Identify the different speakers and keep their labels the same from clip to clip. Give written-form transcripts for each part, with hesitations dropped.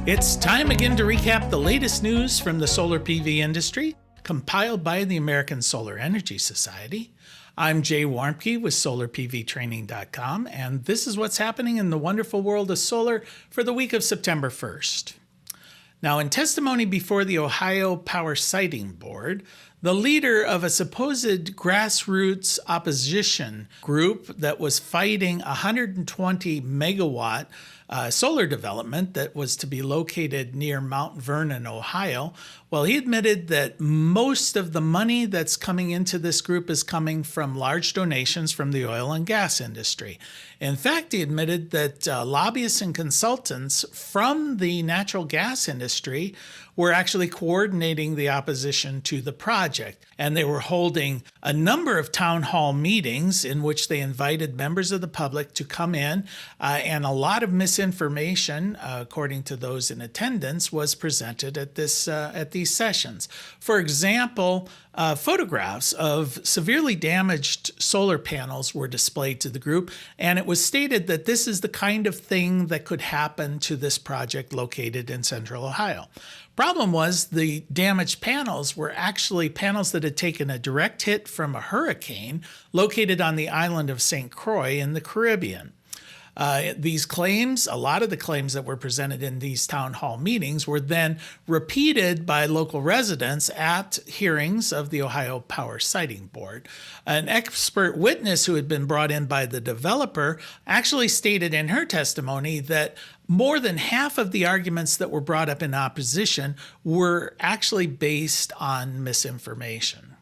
Speaker 1: It's time again to recap the latest news from the solar PV industry, compiled by the American Solar Energy Society. I'm Jay Warmke with SolarPVTraining.com, and this is what's happening in the wonderful world of solar for the week of September 1st. Now, in testimony before the Ohio Power Siting Board, the leader of a supposed grassroots opposition group that was fighting a 120 megawatt solar development that was to be located near Mount Vernon, Ohio, well, he admitted that most of the money that's coming into this group is coming from large donations from the oil and gas industry. In fact, he admitted that lobbyists and consultants from the natural gas industry were actually coordinating the opposition to the project. And they were holding a number of town hall meetings in which they invited members of the public to come in, and a lot of misinformation, according to those in attendance, was presented at these sessions. For example, photographs of severely damaged solar panels were displayed to the group, and it was stated that this is the kind of thing that could happen to this project located in central Ohio. Problem was the damaged panels were actually panels that had taken a direct hit from a hurricane located on the island of St. Croix in the Caribbean. These claims, a lot of the claims that were presented in these town hall meetings were then repeated by local residents at hearings of the Ohio Power Siting Board. An expert witness who had been brought in by the developer actually stated in her testimony that more than half of the arguments that were brought up in opposition were actually based on misinformation.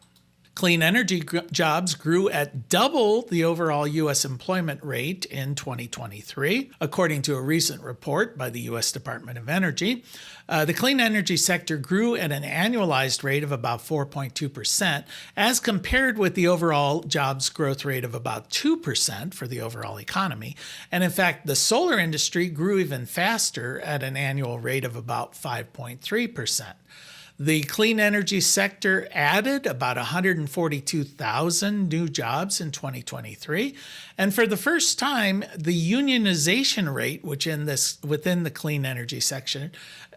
Speaker 1: Clean energy jobs grew at double the overall U.S. employment rate in 2023, according to a recent report by the U.S. Department of Energy. The clean energy sector grew at an annualized rate of about 4.2%, as compared with the overall jobs growth rate of about 2% for the overall economy. And in fact, the solar industry grew even faster at an annual rate of about 5.3%. The clean energy sector added about 142,000 new jobs in 2023. And for the first time, the unionization rate, within the clean energy section,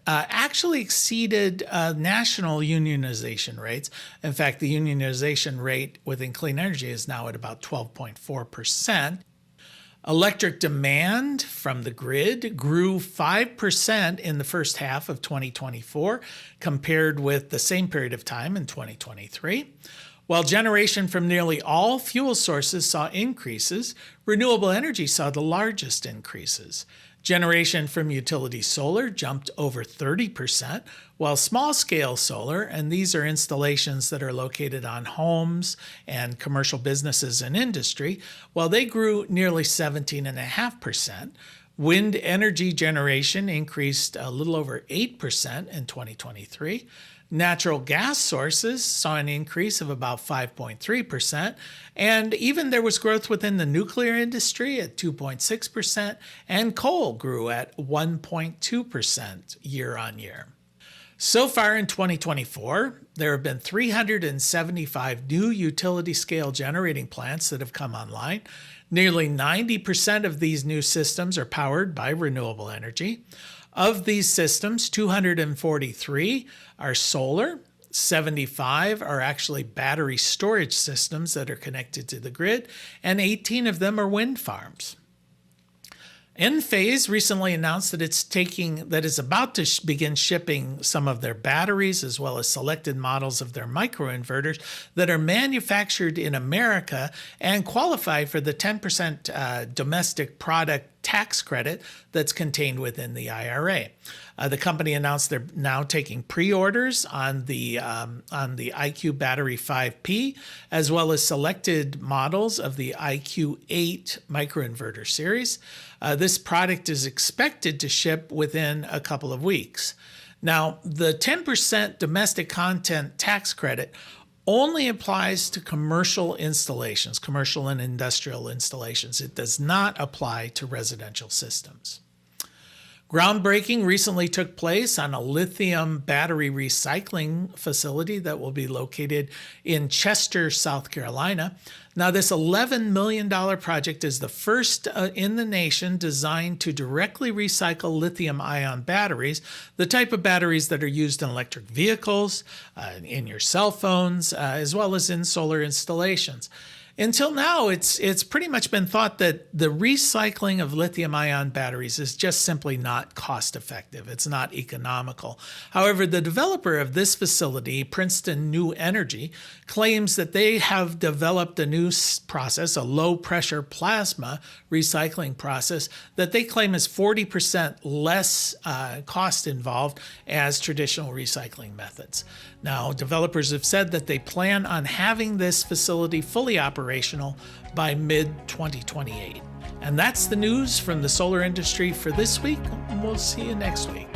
Speaker 1: actually exceeded national unionization rates. In fact, the unionization rate within clean energy is now at about 12.4%. Electric demand from the grid grew 5% in the first half of 2024 compared with the same period of time in 2023. While generation from nearly all fuel sources saw increases, renewable energy saw the largest increases. Generation from utility solar jumped over 30%, while small-scale solar, and these are installations that are located on homes and commercial businesses and industry, while they grew nearly 17.5%. Wind energy generation increased a little over 8% in 2023. Natural gas sources saw an increase of about 5.3%, and even there was growth within the nuclear industry at 2.6%, and coal grew at 1.2% year on year. So far in 2024, there have been 375 new utility-scale generating plants that have come online. Nearly 90% of these new systems are powered by renewable energy. Of these systems, 243 are solar, 75 are actually battery storage systems that are connected to the grid, and 18 of them are wind farms. Enphase recently announced that it's about to begin shipping some of their batteries as well as selected models of their microinverters that are manufactured in America and qualify for the 10% domestic product tax credit that's contained within the IRA. The company announced they're now taking pre-orders on the IQ Battery 5P, as well as selected models of the IQ8 microinverter series. This product is expected to ship within a couple of weeks. Now, the 10% domestic content tax credit only applies to commercial installations, commercial and industrial installations. It does not apply to residential systems. Groundbreaking recently took place on a lithium battery recycling facility that will be located in Chester, South Carolina. Now, this $11 million project is the first in the nation designed to directly recycle lithium-ion batteries, the type of batteries that are used in electric vehicles, in your cell phones, as well as in solar installations. Until now, it's pretty much been thought that the recycling of lithium-ion batteries is just simply not cost-effective. It's not economical. However, the developer of this facility, Princeton New Energy, claims that they have developed a new process, a low-pressure plasma recycling process, that they claim is 40% less cost involved as traditional recycling methods. Now, developers have said that they plan on having this facility fully operational by mid-2028. And that's the news from the solar industry for this week. We'll see you next week.